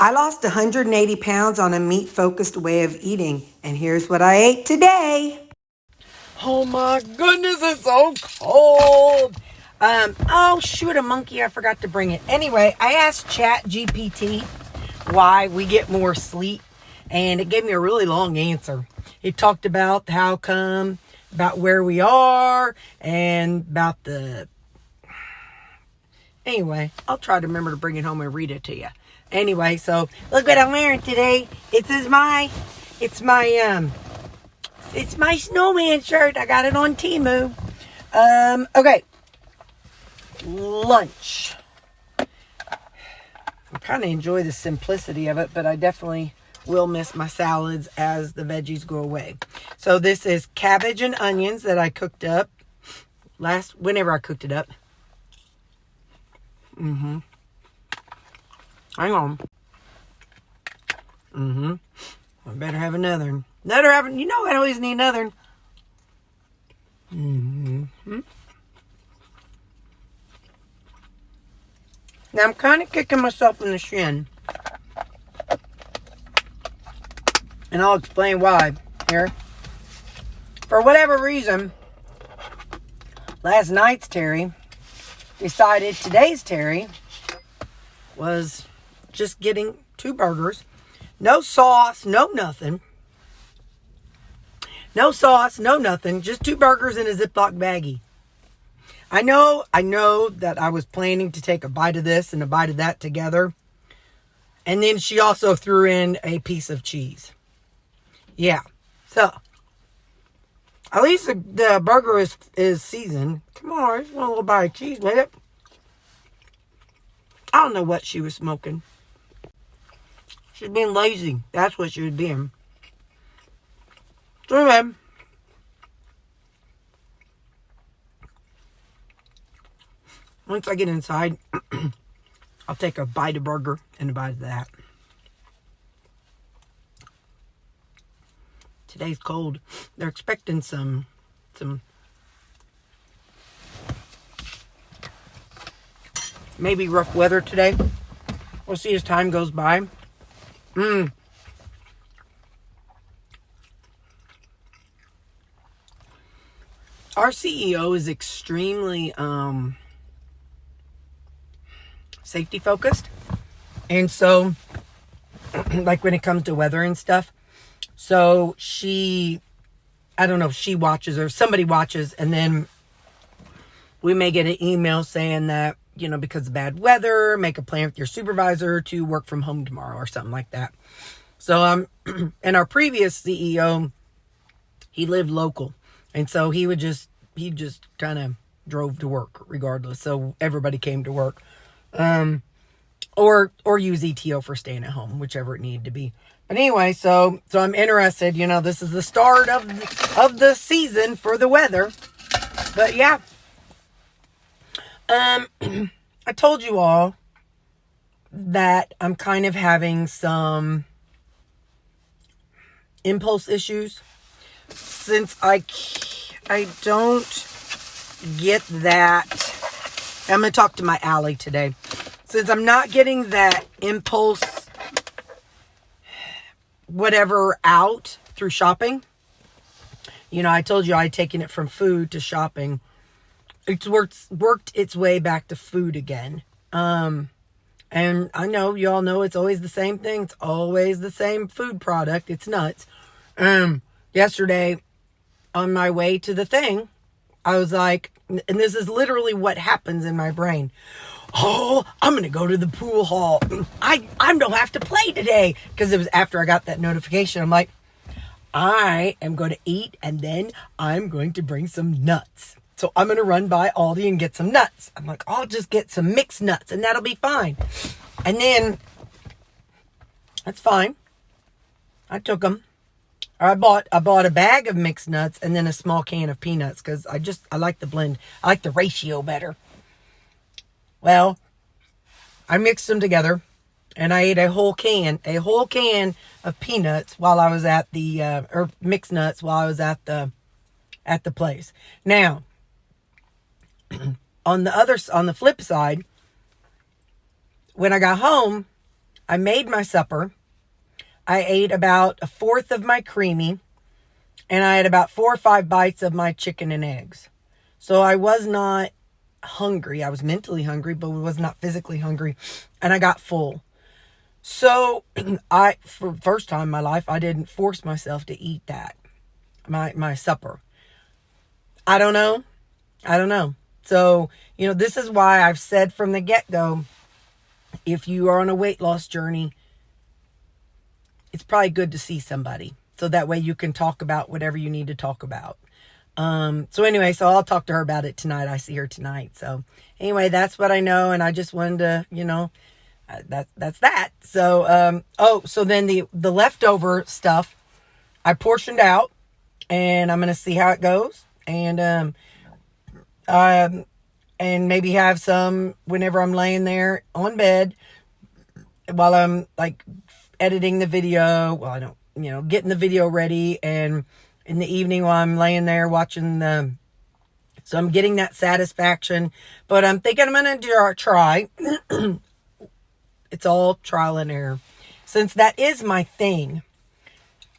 I lost 180 pounds on a meat-focused way of eating, and here's what I ate today. Oh my goodness, it's so cold. Oh shoot, a monkey, I forgot to bring it. Anyway, I asked ChatGPT why we get more sleep, and it gave me a really long answer. It talked about how come, about where we are, and about the... Anyway, I'll try to remember to bring it home and read it to you. Anyway, so look what I'm wearing today. It's my snowman shirt. I got it on Temu. Okay. Lunch. I kind of enjoy the simplicity of it, but I definitely will miss my salads as the veggies go away. So this is cabbage and onions that I cooked up whenever I cooked it up. Hang on. I better have another. You know I always need another. Now I'm kind of kicking myself in the shin. And I'll explain why here. For whatever reason, last night's Terri decided today's Terri was just getting 2 burgers. No sauce, no nothing. No sauce, no nothing. Just 2 burgers in a Ziploc baggie. I know that I was planning to take a bite of this and a bite of that together. And then she also threw in a piece of cheese. Yeah. So, at least the burger is seasoned. Come on, I just want a little bite of cheese with it. I don't know what she was smoking. She's being lazy. That's what she was being. So anyway, once I get inside, I'll take a bite of burger and a bite of that. Today's cold. They're expecting some maybe rough weather today. We'll see as time goes by. Our CEO is extremely safety focused. And so, like when it comes to weather and stuff. So I don't know if she watches or somebody watches, and then we may get an email saying that, because of bad weather, make a plan with your supervisor to work from home tomorrow or something like that. So, and our previous CEO, he lived local. And so he just kind of drove to work regardless. So everybody came to work. Or use ETO for staying at home, whichever it needed to be. But anyway, so I'm interested, this is the start of the season for the weather. But yeah. I told you all that I'm kind of having some impulse issues since I don't get that. I'm going to talk to my ally today. Since I'm not getting that impulse whatever out through shopping. I told you I'd taken it from food to shopping. It's worked its way back to food again. And I know you all know it's always the same thing. It's always the same food product. It's nuts. Yesterday on my way to the thing, I was like, and this is literally what happens in my brain. Oh, I'm going to go to the pool hall. I don't have to play today. Because it was after I got that notification. I'm like, I am going to eat and then I'm going to bring some nuts. So I'm going to run by Aldi and get some nuts. I'm like, I'll just get some mixed nuts and that'll be fine. And then, that's fine. I took them. I bought a bag of mixed nuts and then a small can of peanuts. Because I like the blend. I like the ratio better. Well, I mixed them together and I ate a whole can of peanuts while I was at the, or mixed nuts while I was at the place. Now, on the flip side, when I got home, I made my supper. I ate about a fourth of my creamy, and I had about 4 or 5 bites of my chicken and eggs. So I was not hungry. I was mentally hungry, but was not physically hungry, and I got full. So for the first time in my life, I didn't force myself to eat that, my supper. I don't know. So, this is why I've said from the get-go, if you are on a weight loss journey, it's probably good to see somebody. So that way you can talk about whatever you need to talk about. So anyway, so I'll talk to her about it tonight. I see her tonight. So anyway, that's what I know. And I just wanted to, that's that. So, so then the leftover stuff I portioned out, and I'm going to see how it goes. And maybe have some whenever I'm laying there on bed while I'm like editing the video. Well, I don't, getting the video ready, and in the evening while I'm laying there watching so I'm getting that satisfaction, but I'm thinking I'm going to try. It's all trial and error. Since that is my thing,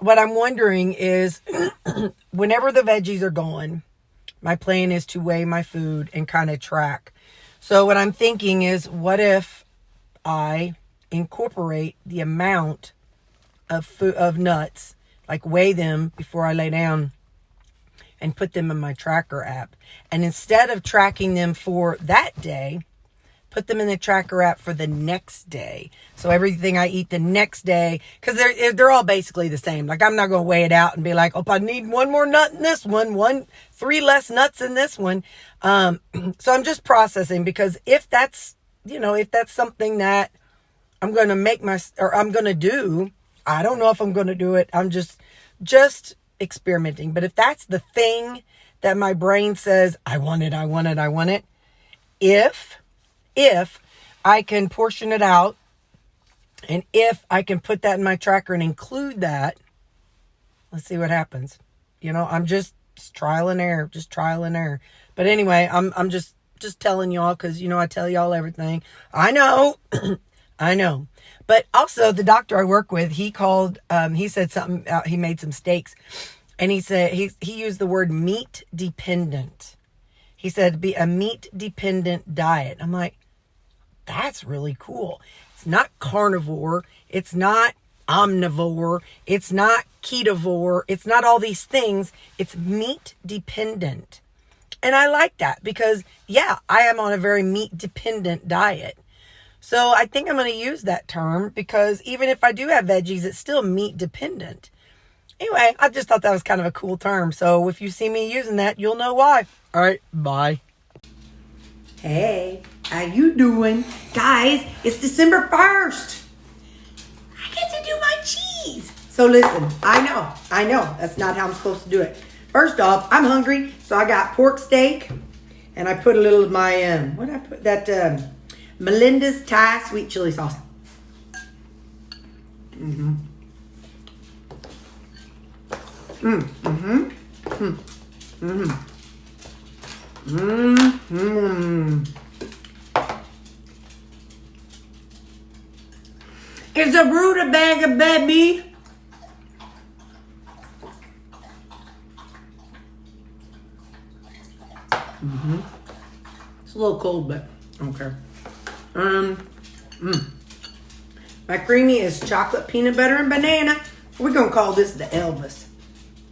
what I'm wondering is whenever the veggies are gone, my plan is to weigh my food and kind of track. So what I'm thinking is, what if I incorporate the amount of nuts, like weigh them before I lay down and put them in my tracker app. And instead of tracking them for that day, put them in the tracker app for the next day. So everything I eat the next day, because they're all basically the same. Like, I'm not going to weigh it out and be like, oh, I need one more nut in this one, 3 less nuts in this one. So I'm just processing, because if that's something that I'm going to I'm going to do, I don't know if I'm going to do it. I'm just experimenting. But if that's the thing that my brain says, I want it. If I can portion it out, and if I can put that in my tracker and include that, let's see what happens. I'm just trial and error, But anyway, I'm just telling y'all, because, I tell y'all everything. I know. I know. But also the doctor I work with, he said something, he made some steaks, and he said, he used the word meat dependent. He said, be a meat dependent diet. I'm like, that's really cool. It's not carnivore. It's not omnivore. It's not ketovore. It's not all these things. It's meat dependent. And I like that, because I am on a very meat dependent diet. So I think I'm going to use that term, because even if I do have veggies, it's still meat dependent. Anyway, I just thought that was kind of a cool term. So if you see me using that, you'll know why. All right, bye. Hey, how you doing? Guys, it's December 1st. I get to do my cheese. So listen, I know. That's not how I'm supposed to do it. First off, I'm hungry, so I got pork steak, and I put a little of my, what did I put? That, Melinda's Thai sweet chili sauce. It's a rutabaga, baby. It's a little cold, but I don't care. My creamy is chocolate, peanut butter, and banana. We're going to call this the Elvis.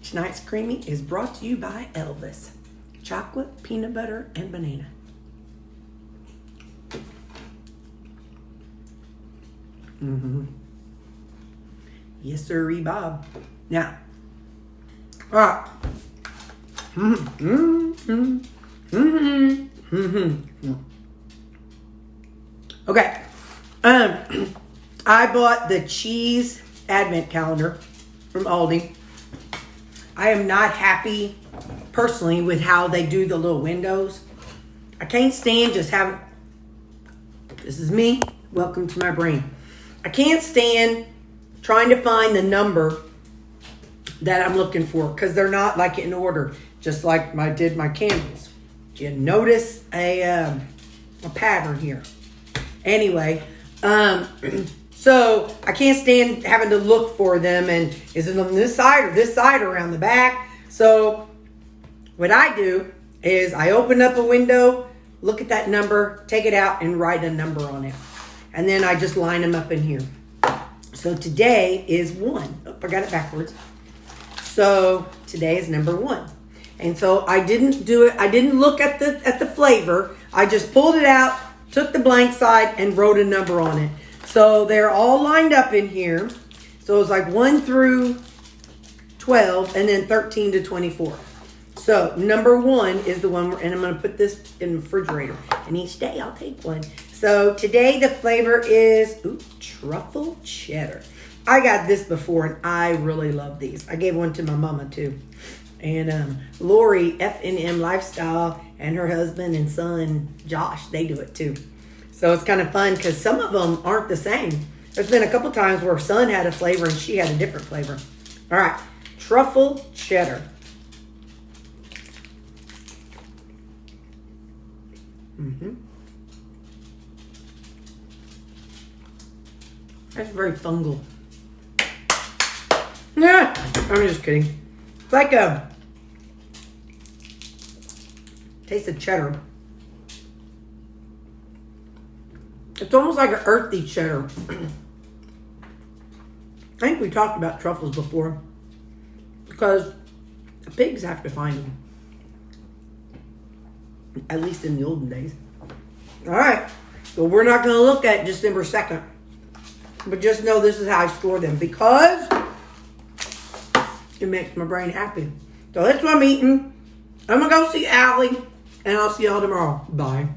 Tonight's creamy is brought to you by Elvis. Chocolate, peanut butter, and banana. Yes, sir, Bob. Now, okay. I bought the cheese advent calendar from Aldi. I am not happy personally with how they do the little windows. I can't stand just having, this is me, welcome to my brain. I can't stand trying to find the number that I'm looking for, because they're not like in order, just like I did my candles. You notice a pattern here. Anyway, So I can't stand having to look for them and is it on this side or this side or around the back? So what I do is I open up a window, look at that number, take it out and write a number on it. And then I just line them up in here. So today is 1. Oh, I got it backwards. So today is number 1. And so I didn't do it. I didn't look at the flavor. I just pulled it out, took the blank side and wrote a number on it. So they're all lined up in here. So it's like 1 through 12 and then 13 to 24. So number 1 is the one, and I'm going to put this in the refrigerator. And each day I'll take one. So today the flavor is truffle cheddar. I got this before and I really love these. I gave one to my mama too. And Lori, F&M Lifestyle, and her husband and son, Josh, they do it too. So it's kind of fun because some of them aren't the same. There's been a couple times where son had a flavor and she had a different flavor. All right, truffle cheddar. That's very fungal. Yeah, I'm just kidding. It's like a taste of cheddar. It's almost like an earthy cheddar. I think we talked about truffles before because pigs have to find them. At least in the olden days. All right. So we're not going to look at December 2nd. But just know this is how I store them because it makes my brain happy. So that's what I'm eating. I'm going to go see Allie and I'll see y'all tomorrow. Bye.